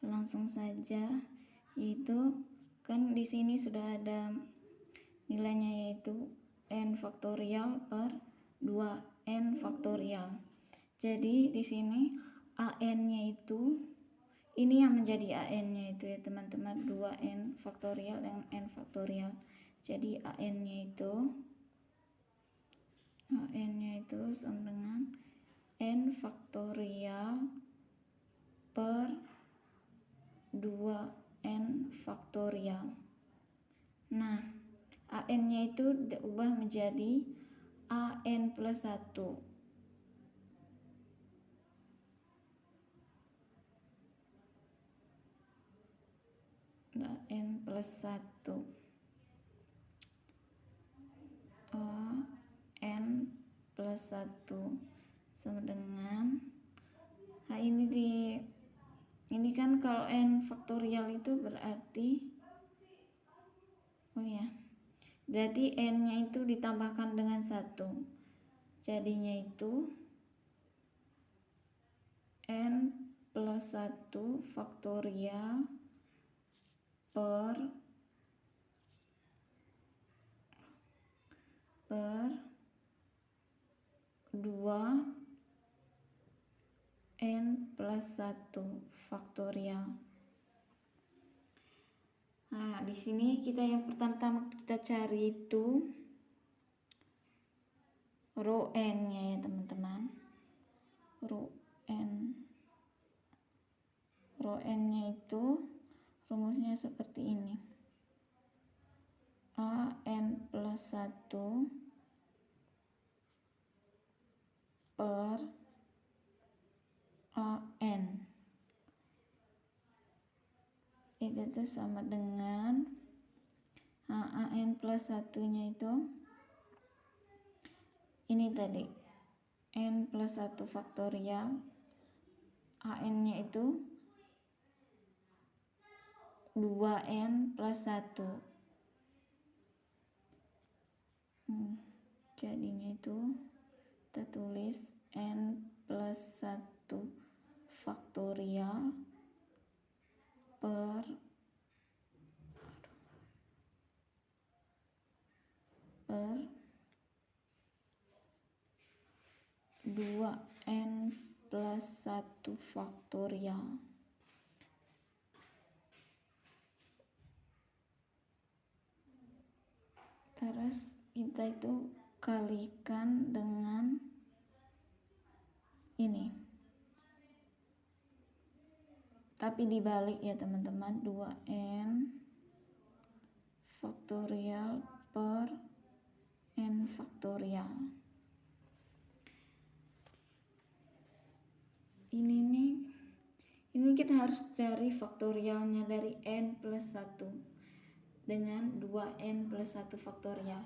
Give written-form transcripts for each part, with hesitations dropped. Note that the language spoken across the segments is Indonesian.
langsung saja, yaitu kan di sini sudah ada nilainya, yaitu n faktorial per 2n faktorial. Jadi di sini an-nya itu, ini yang menjadi an-nya itu ya teman-teman, 2n faktorial dengan n faktorial. Jadi an-nya itu sama dengan n faktorial per 2n faktorial. Nah, an-nya itu diubah menjadi an plus 1. an plus 1. an plus 1 sama dengan, nah ini kan kalau n faktorial itu berarti berarti n-nya itu ditambahkan dengan 1, jadinya itu n plus 1 faktorial per 2n plus 1 faktorial. Nah, di sini yang pertama kita cari itu rho n-nya ya teman-teman. Rho n-nya itu rumusnya seperti ini. an plus 1 per an. Itu sama dengan an plus 1-nya itu ini tadi, n plus 1 faktorial, an-nya itu 2n plus 1. Jadinya itu kita tulis n plus 1 faktorial per 2n plus 1 faktorial. Terus kita itu kalikan dengan ini, tapi dibalik ya teman-teman, 2n faktorial per n faktorial. Ini kita harus cari faktorialnya dari n plus 1 dengan 2n plus 1 faktorial.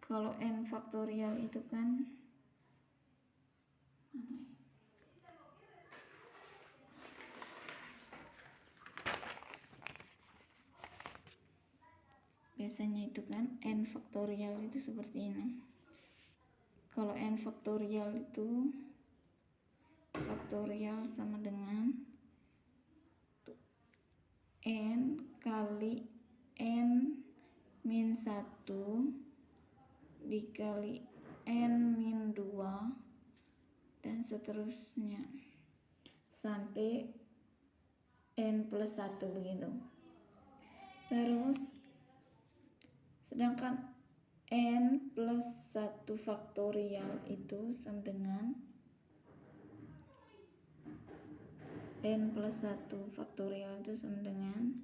Kalau n faktorial itu kan biasanya itu kan n faktorial itu seperti ini. Kalau n faktorial itu faktorial sama dengan n kali n min 1 dikali n min 2 dan seterusnya sampai n plus 1 begitu. Terus sedangkan n plus 1 faktorial itu sama dengan n plus 1 faktorial itu sama dengan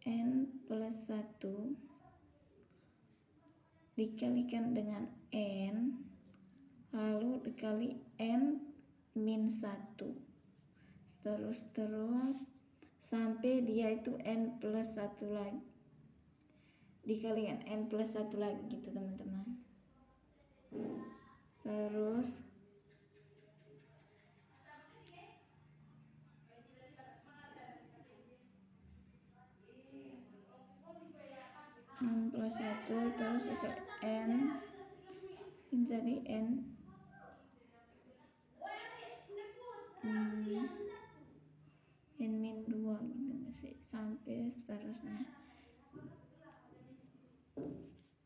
n plus 1 dikalikan dengan n lalu dikali n min 1 terus sampai dia itu n plus 1 lagi dikalikan n plus 1 lagi gitu teman-teman. Terus n plus 1 terus dikali n ini tadi n min 2 gitu nggak sih, sampai seterusnya.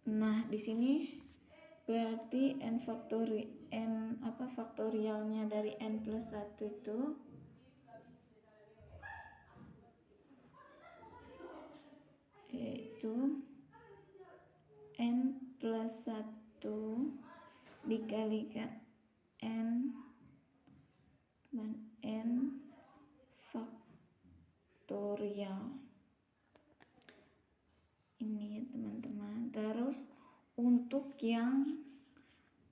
Nah, di sini berarti faktorialnya dari n plus 1 itu yaitu n plus 1 dikalikan n faktorial. Ini ya teman-teman. Terus untuk yang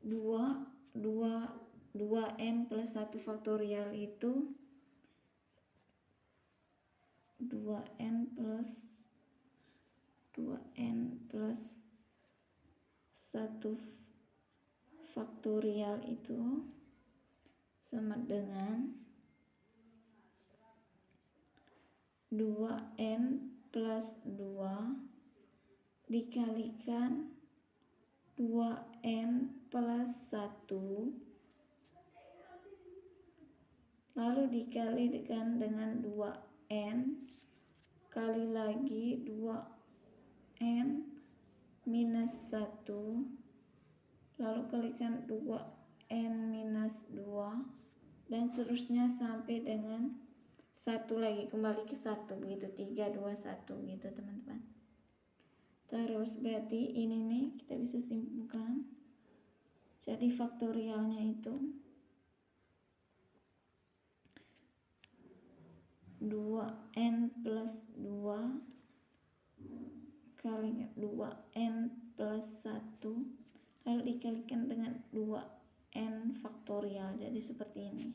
2n plus 1 faktorial itu 2n plus 1 faktorial itu sama dengan 2n plus 2 dikalikan 2n plus 1 lalu dikalikan dengan 2n kali lagi 2n minus 1 lalu kalikan 2n minus 2 dan seterusnya sampai dengan 1 lagi, kembali ke 1 begitu, 3, 2, 1 gitu teman-teman. Terus berarti ini nih kita bisa simpulkan, jadi faktorialnya itu 2n plus 2 kali 2n plus 1 lalu dikalikan dengan 2n faktorial, jadi seperti ini.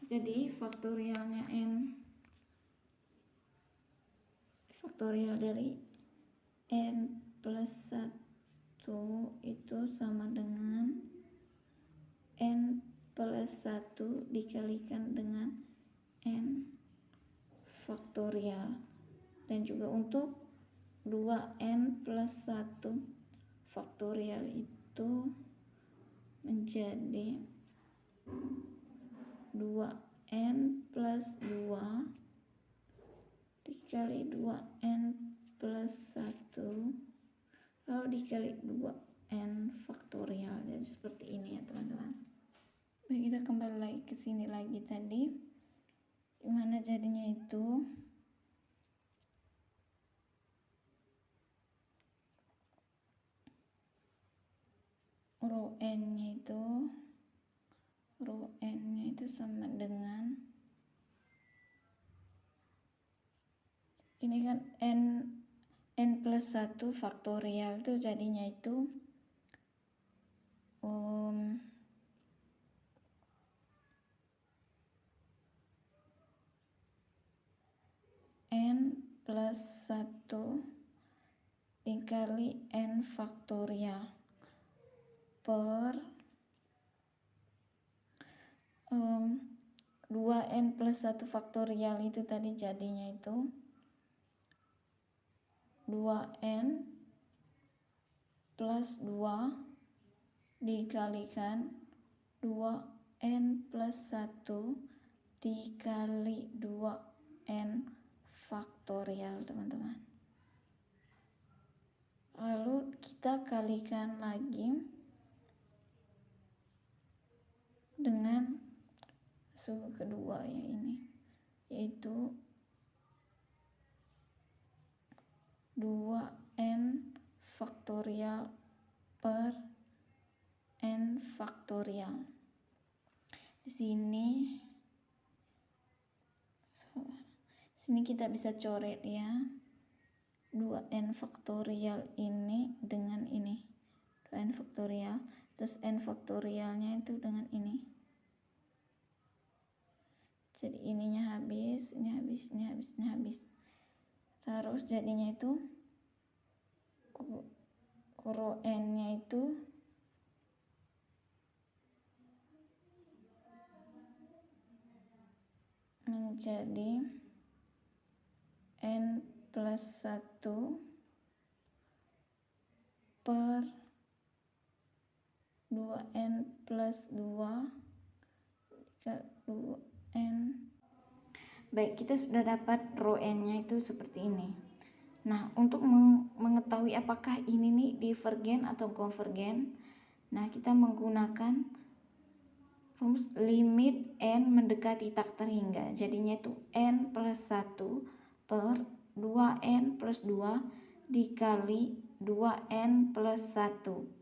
Jadi faktorialnya faktorial dari n plus 1 itu sama dengan n plus 1 dikalikan dengan n faktorial. Dan juga untuk 2n plus 1 faktorial itu menjadi 2n plus 2 dikali 2n plus 1 lalu dikali 2n faktorial. Jadi seperti ini ya teman-teman. Baik, kita kembali lagi ke sini lagi tadi, gimana jadinya itu rho n-nya itu sama dengan ini kan n plus 1 faktorial itu jadinya itu n plus 1 dikali n faktorial per 2n plus 1 faktorial itu tadi jadinya itu 2n plus 2 dikalikan 2n plus 1 dikali 2n faktorial teman-teman. Lalu kita kalikan lagi dengan suku kedua ya ini, yaitu 2n faktorial per n faktorial. Di sini kita bisa coret ya, 2n faktorial ini dengan ini, 2n faktorial, terus n faktorialnya itu dengan ini. Jadi ininya habis, ini habis, ini habis, ini habis. Terus jadinya itu rho n-nya itu menjadi n plus 1 per 2n plus 2 dikali 2n. Baik, kita sudah dapat rho n-nya itu seperti ini. Nah, untuk mengetahui apakah ini nih divergen atau konvergen, nah kita menggunakan rumus limit n mendekati tak terhingga. Jadinya itu n plus 1 per 2n plus 2 dikali 2n plus 1.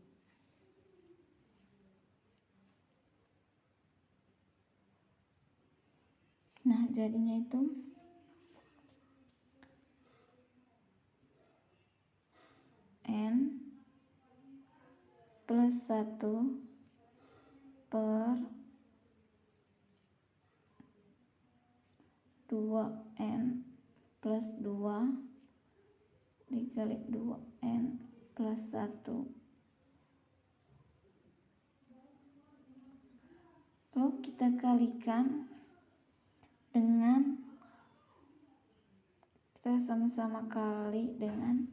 Nah, jadinya itu n plus 1 per 2n plus 2 dikali 2n plus 1. Lalu kita kalikan dengan, kita sama-sama kali dengan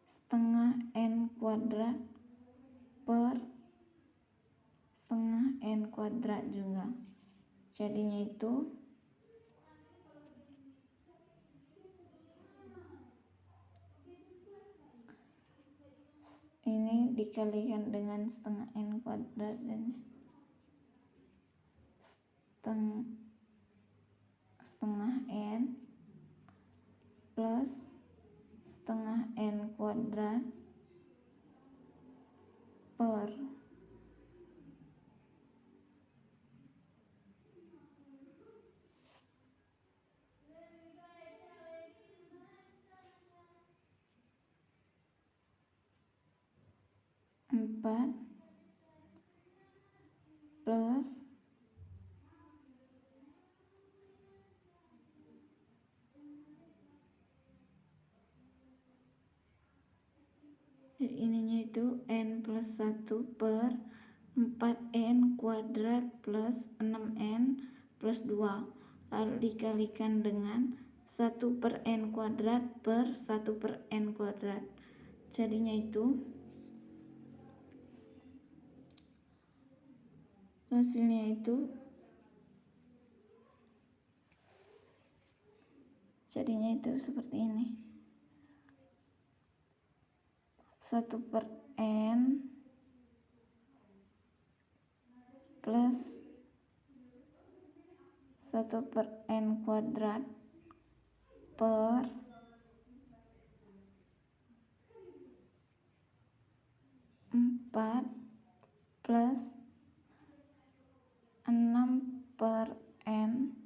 setengah n kuadrat per setengah n kuadrat juga. Jadinya itu ini dikalikan dengan setengah n kuadrat dan setengah n plus setengah n kuadrat per empat plus ininya itu n plus 1 per 4n kuadrat plus 6n plus 2, lalu dikalikan dengan 1 per n kuadrat per 1 per n kuadrat. Jadinya itu hasilnya itu seperti ini. 1 per n plus 1 per n kuadrat per 4 plus 6 per n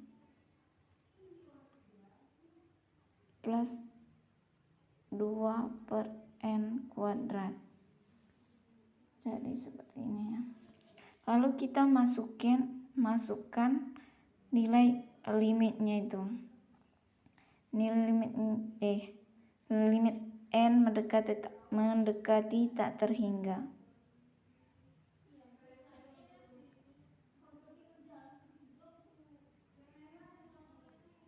plus 2 per n kuadrat. Jadi seperti ini ya. Lalu kita masukkan nilai limitnya itu. Nilai limit n mendekati tak terhingga.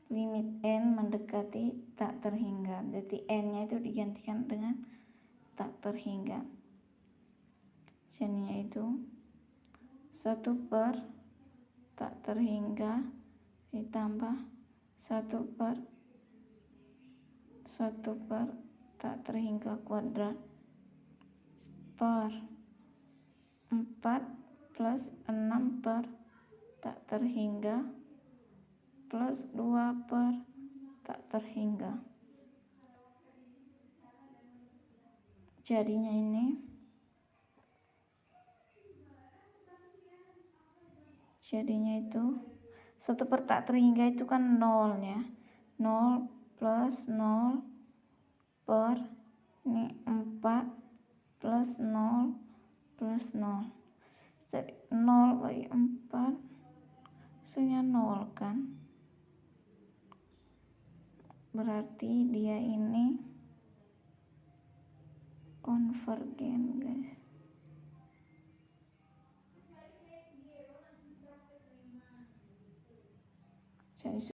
Limit n mendekati tak terhingga. Jadi n-nya itu digantikan dengan tak terhingga. Jadinya itu 1 per tak terhingga ditambah 1 per tak terhingga kuadrat per 4 plus 6 per tak terhingga plus 2 per tak terhingga. Jadinya ini itu 1 per tak terhingga itu kan 0 ya. 0 plus 0 per ini 4 plus 0 plus 0. Jadi 0 bagi 4 hasilnya 0 kan. Berarti dia ini konvergen guys. Jadi